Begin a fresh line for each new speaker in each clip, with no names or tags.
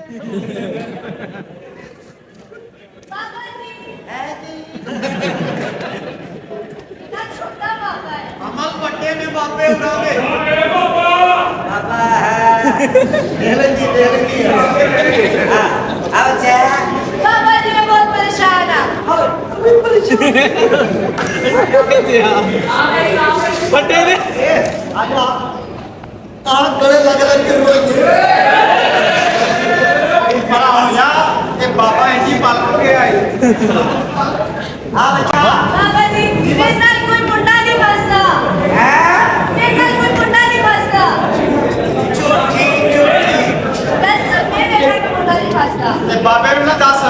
बाबा जी
है जी
इतना छोटा बाबा है।
अमल पट्टे में बाबे उड़ावे
बाबा
बाबा है देख ली अब जा
बाबा जी मैं बहुत परेशान हूँ।
ਵੱਡੇ ਨੇ
आज आप गले लग लग के रोएंगे बड़ा हो जा ये बाबा इंजी पाल के आए हाँ बच्चा
बाबा जी मेरे साथ कोई मुंडा नहीं फंसता। मेरे साथ कोई मुंडा नहीं फंसता।
झूठी
बस मेरे साथ कोई मुंडा नहीं फंसता।
ते बाबे ਨੂੰ ਨਾ ਦੱਸ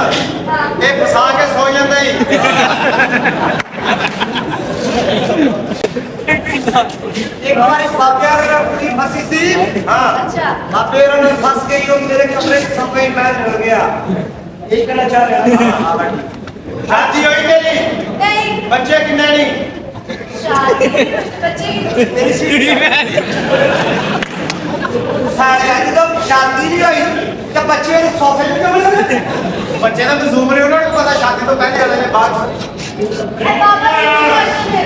ਇਹ ਫਸਾ ਕੇ ਸੋ ਜਾਂਦਾ ਹੀ एक बार एक बाबे ने पूरी फंसी थी हाँ
अच्छा
बाबे ने फंस गई और मेरे कमरे से सब कहीं मैच हो गया एक कहना चाह रहा हाँ बेटी शादी हुई तेरी
नहीं
बच्चे कितने नहीं
शादी बच्चे
तेरी सीढ़ी में साढ़े आज तो शादी नहीं हुई तो बच्चे सोफे पे क्यों मिले बच्चे तो जूम रहे उन्होंने पता शादी तो पहले वाले ने बाद
बाबा जी नहीं फंसते।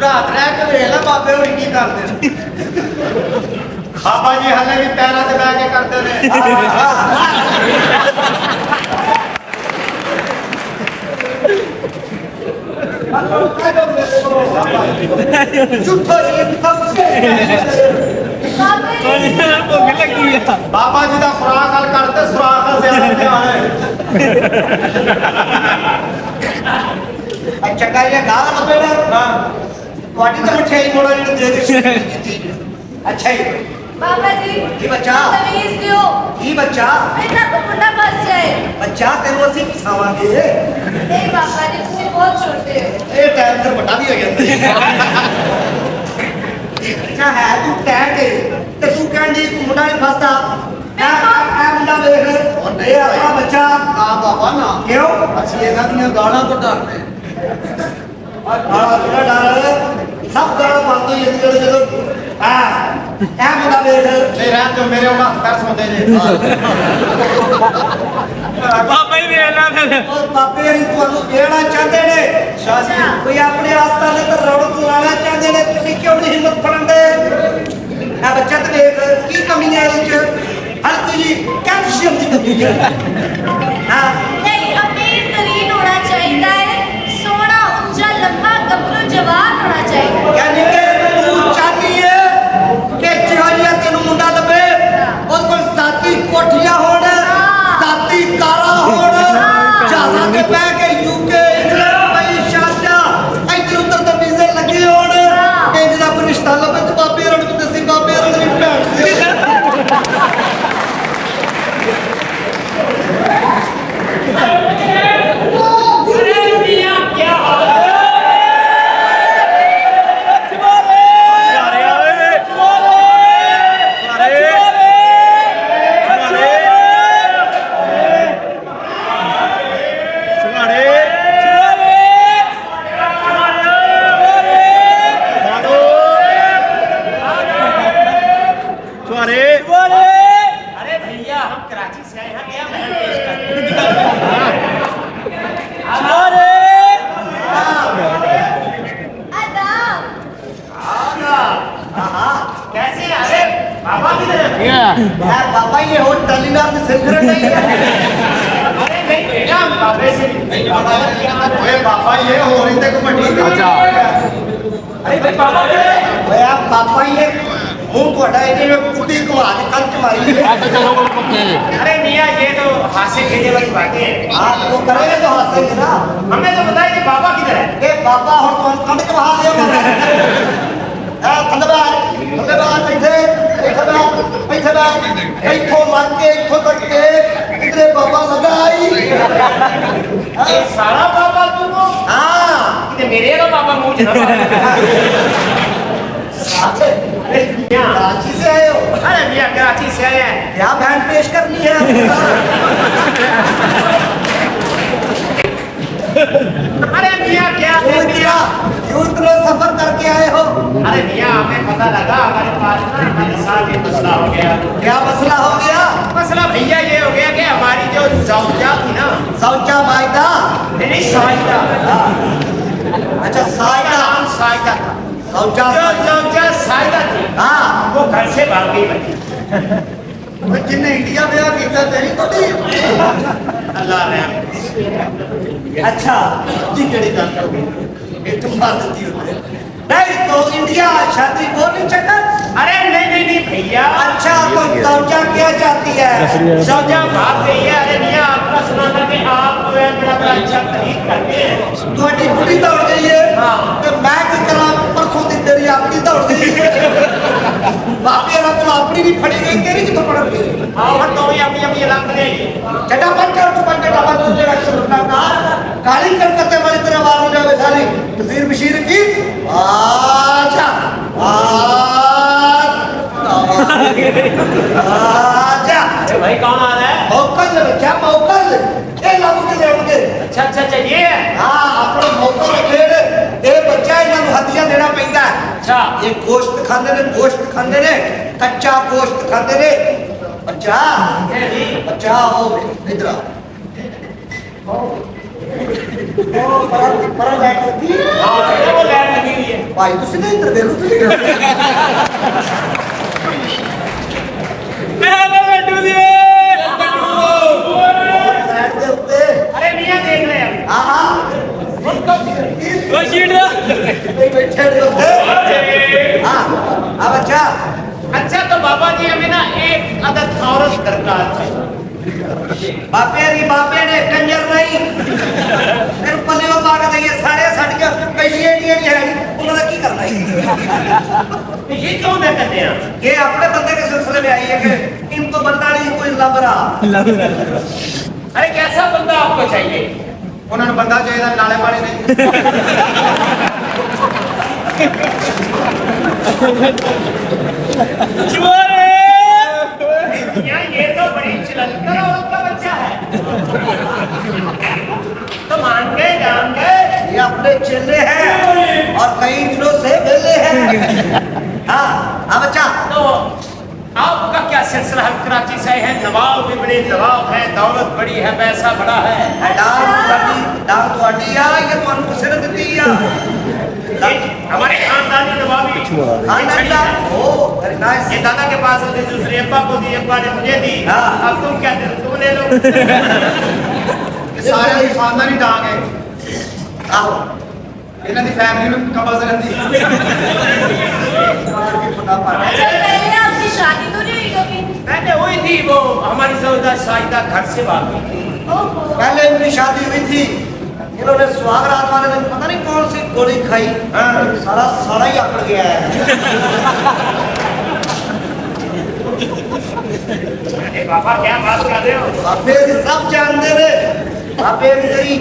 रात रह के वेख ला बाबे होरी की करते ने बाबा जी हले भी पैरों ते बैठ के करते ने झूठो जी
ਭੁੱਖ ਲੱਗੀ ਆ
बाबा जी का खुराक हल करते सुराख का ज्यादा ध्यान है अच्छा का ये गाल मत हां ਤੁਹਾਡੀ ਤਾਂ ਮਠਿਆਈ ਮੋੜਾ ਨਹੀਂ ਦੇ ਦਿੱਤੀ ਅੱਛਾ ਜੀ
बाबा जी
ਕੀ ਬੱਚਾ
तमीज दियो।
ਕੀ ਬੱਚਾ
मेरे साथ कोई मुंडा फंस जाए।
ਬੱਚਾ ਤੈਨੂੰ ਅਸੀਂ ਫਸਾਵਾਂਗੇ
नहीं बाबा जी तुम बहुत छोटे हो।
ਇਹ ਟਾਈਮ ਤੇ ਵੱਡਾ ਵੀ ਹੋ ਜਾਂਦਾ ਅੱਛਾ ਹੈ ਤੂੰ ਕਹਿ ਕੇ ਤੇ ਤੂੰ ਕਹਿੰਦੀ ਮੁੰਡਾ ਨਹੀਂ ਫਸਦਾ ਆ ਮੁੰਡਾ ਵੇਖ ਇਹ ਆਪਣਾ ਬੱਚਾ ਆ ਬਾਬਾ ਨਾ ਕਿਉਂ ਅਸੀਂ ਇਹਨਾਂ ਦੀਆਂ ਗਾਲਾਂ ਤੋਂ ਡਰਦੇ ਆ ਗਾਲਾਂ ਤੋਂ ਡਰ ਸਭ ਗਾਲਾਂ ਬੰਦ ਹੋ ਜਾਂਦੀਆਂ ਜਦੋਂ ਆ ਇਹ ਮੁੰਡਾ ਵੇਖ ਤੇ ਰਹਿ ਜੋ ਮੇਰੇ ਉਹਨਾਂ ਹੱਥ ਸੌਂਦੇ ਜੇ
ਬਾਬਾ ਹੀ ਵੇਖ ਲਾ ਫਿਰ
ਉਹ ਬਾਬੇ ਹਰੀ ਤੁਹਾਨੂੰ ਦੇਣਾ ਚਾਹੁੰਦੇ ਨੇ ਸ਼ਾਦੀ ਕੋਈ ਆਪਣੇ ਆਸਤਾਨੇ ਤੇ ਰੌਣਕ ਲਾਣਾ ਚਾਹੁੰਦੇ ਨੇ ਤੁਸੀਂ ਕਿਉਂ ਨਹੀਂ ਹਿੰਮਤ ਫੜਨਦੇ ਆ ਬੱਚਾ ਤੇ ਵੇਖ ਕੀ ਕਮੀ ਹੈ ਇਹਦੇ ਚ ਹਲਕੀ ਜੀ ਕੈਲਸ਼ੀਅਮ ਦੀ ਕਮੀ ਹੈ ਹਾਂ
नहीं अमीर तरीन होना चाहिए। सोना ऊंचा लंबा गबरू जवान होना चाहिए।
ਯਾਨੀ ਕਿ ਤੂੰ ਚਾਹਦੀ ਹੈ ਕਿ ਜਿਹੋ ਜਿਹਾ ਤੈਨੂੰ ਮੁੰਡਾ ਲੱਭੇ ਉਹਦੇ ਕੋਲ ਜ਼ਾਤੀ ਕੋਠੀਆਂ ਹੋਣ ਜ਼ਾਤੀ ਕਾਰਾਂ ਹੋਣ ਜਹਾਜ਼ਾਂ ਤੇ ਬਹਿ ਕੇ ਯੂਕੇ ਇੰਗਲੈਂਡ ਪਈ ਸ਼ਾਦਾ ਇੱਧਰ ਉੱਧਰ ਤੇ ਵੀਜ਼ੇ ਲੱਗੇ ਹੋਣ ਇੰਜ ਦਾ ਕੋਈ ਰਿਸ਼ਤਾ ਲੱਭੇ ਤੇ ਬਾਬੇ ਰਣ ਨੂੰ ਦੱਸੀ ਬਾਬੇ ਰਣ ਦੀ ਭੈਣ ਸੀ
अरे भैया हम कराची से आए हैं क्या महल पेश
आदाब।
कैसे अरे बाबा किधर है
यार बाबा ये हो टेलीग्राफ में सेंटर नहीं है
अरे नहीं बेटा हम बाबे से
ओए बाबा ये हो रही थे कबड्डी अच्छा
अरे भाई बाबा किधर है
ओए आप पापा ये मुंह ਤੁਹਾਡਾ ਇਹਨੇ ਕੁੱਤੀ ਘੁਮਾ ਕੇ ਕੰਨ ਚ ਮਾਰੀ है
अरे मियाँ ये तो हाथ से खेलने वाली बातें हैं
आप वो करेंगे तो हाथ से ना
हमें तो बताया कि बाबा किधर है
ਇਹ ਬਾਬਾ ਹੁਣ ਤੁਹਾਨੂੰ ਕੰਨ ਚ ਵਹਾ ਦੇਗਾ ਆ ਕੰਦਬਾਰ ਇੱਥੇ ਇੱਥੋਂ ਲੱਗ ਕੇ ਇੱਥੋਂ ਤੱਕ ਕੇ ਕਿਧਰੇ ਬਾਬਾ ਲਗਾ ਆਈ
ये सारा बाबा तुमको
ਹਾਂ
कि मेरे का बाबा मुंह जना
कराची से आए हो
अरे मियाँ कराची से आए हैं
क्या बहन पेश करनी है
अरे मियाँ क्या
क्यों इतना सफर करके आए हो
अरे मियाँ हमें पता लगा हमारे पास ना हमारे साथ ये मसला हो गया
क्या मसला हो गया
मसला भैया ये हो गया
सौचा मायदा
नहीं नहीं साइदा
अच्छा सायदा
नाम साइदा था
सौचा
जो साइदा थी
हाँ
वो घर से भाग गई बच्ची
जिन्हें इंडिया ब्याह किया तेरी तो
अल्लाह रहम
अच्छा जी केड़ी गल कर गई एक तो मार देती होते नहीं तो इंडिया शादी वो नहीं चक्कर
अरे नहीं नहीं भैया
अच्छा तो सौचा क्या चाहती है
सौजा भाग गई है अरे भैया आपका सुना था कि आप जो है बड़ा बड़ा अच्छा खरीद करते हैं
ਤੁਹਾਡੀ ਬੁੱਢੀ ਦੌੜ ਗਈ ਹੈ
ਹਾਂ।
ਤੇ ਮੈਂ ਕੀ ਕਰਾਂ ਪਰਸੋਂ ਦੀ ਤੇਰੀ ਆਪਣੀ ਦੌੜ ਗਈ ਹੈ ਬਾਪੇ ਨਾਲ ਕੋਲ ਆਪਣੀ ਵੀ ਫੜੀ ਗਈ ਤੇਰੀ ਕਿੱਥੋਂ ਪੜ ਗਈ
आओ हट तो अभी अभी लग रही
ਛੱਡਾ ਬੰਦ ਕਰ ਤੂੰ ਬੰਦ ਕਰ ਬੰਦ ਜਿਹੜਾ ਸੁਣਦਾ ਕਾਰ ਕਾਲੀ ਕਲਕੱਤੇ ਵਾਲੀ ਤਰ੍ਹਾਂ ਆਵਾਜ਼ ਹੋ ਜਾਵੇ ਸਾਰੀ ਤਸਵੀਰ ਬਸ਼ੀਰ ਕੀ ਆਜਾ ਆਜਾ
अरे भाई कौन आ रहा है
ਮੌਕਲ ਰੱਖਿਆ ਮੌਕਲ ਇਹ ਲੱਭ ਕੇ ਦੇਣਗੇ
अच्छा अच्छा अच्छा ये है
ਹਾਂ ਆਪਣਾ ਮੌਕਾ ਰੱਖੇ ਨੇ ਇਹ ਬੱਚਾ ਇਹਨਾਂ ਨੂੰ ਹੱਥੀਆਂ ਦੇਣਾ ਪੈਂਦਾ ਹੈ
अच्छा
ਇਹ ਗੋਸ਼ਤ ਖਾਂਦੇ ਨੇ ਕੱਚਾ ਗੋਸ਼ਤ ਖਾਂਦੇ ਨੇ ਬੱਚਾ
ये जी
ਬੱਚਾ ਹੋ ਇਧਰ ਆ ਉਹ ਪਰਾਂ ਬੈਠ ਸਕਦੀ
हाँ तो वो लैब लगी हुई है
ਭਾਈ ਤੁਸੀਂ ਨਾ ਇੱਧਰ ਦੇਖੋ ਤੁਸੀਂ
ਮੈਂ ਲੱਡੂ ਦੀ
ਸਾਈਡ ਦੇ ਉੱਤੇ
अरे मियाँ देख रहे हैं
ਆਹਾ
ਉਹ ਸ਼ੀਟ ਦਾ
ਬੈਠੇ ਨੇ ਉੱਤੇ ਹਾਂ ਆ ਬੱਚਾ
अच्छा तो बाबा जी हमें ना एक अदद औरत दरकार थी
ਬਾਪੇ ਨੇ ਕੰਜਰ ਨਹੀਂ ਫਿਰ ਪੱਲਿਓ ਪਾ ਕੇ ਦਈਏ ਸਾਰੇ ਸਾਡੀਆਂ ਕਈਆਂ ਨਹੀਂ ਹੈ ਉਹਨਾਂ ਦਾ ਕੀ ਕਰਨਾ ਹੈ
तो ये क्यों न करते हैं
ये अपने बंदे के सिलसिले में आई है कि इनको बंदा नहीं कोई लब रहा
अरे कैसा बंदा आपको चाहिए
उन्होंने बंदा चाहिए नाले पानी नहीं
ਚੋਰੇ
यार ये तो बड़ी चिलंकर औरत का बच्चा है तो मान गए
ये अपने चेले हैं और कई दिनों से वेले हैं हाँ हाँ बच्चा
तो आपका क्या सिलसिला है कराची से है नवाब भी बड़े नवाब है दौलत बड़ी है पैसा बड़ा है
डाल थोड़ी आ ये तो अनु किसी ने दी आ
हमारे खानदानी नवाबी
हाँ ना ओ वेरी नाइस
ये दादा के पास होते दूसरे अब्बा को दी अब्बा ने मुझे दी
हाँ।
अब तुम क्या दे तुम ले लो
सारे ਦੀ ਖਾਨਦਾਨੀ ਡਾਂਗ ਹੈ ਆਹੋ ਇਹਨਾਂ ਦੀ ਫੈਮਿਲੀ ਨੂੰ ਕੰਪਲਸਰੀ ਰਹਿੰਦੀ
अच्छा पहले आपकी शादी तो नहीं हुई कभी
पहले हुई थी वो हमारी सौदा साइदा घर से भाग गई थी
ओहो
पहले इनकी शादी हुई थी इन्होंने सुहाग रात वाले दिन पता नहीं कौन सी गोली खाई सारा साड़ा ही अकड़ गया है
अरे बाबा क्या बात कर रहे हो
बापे सब जानते ने बापे तेरी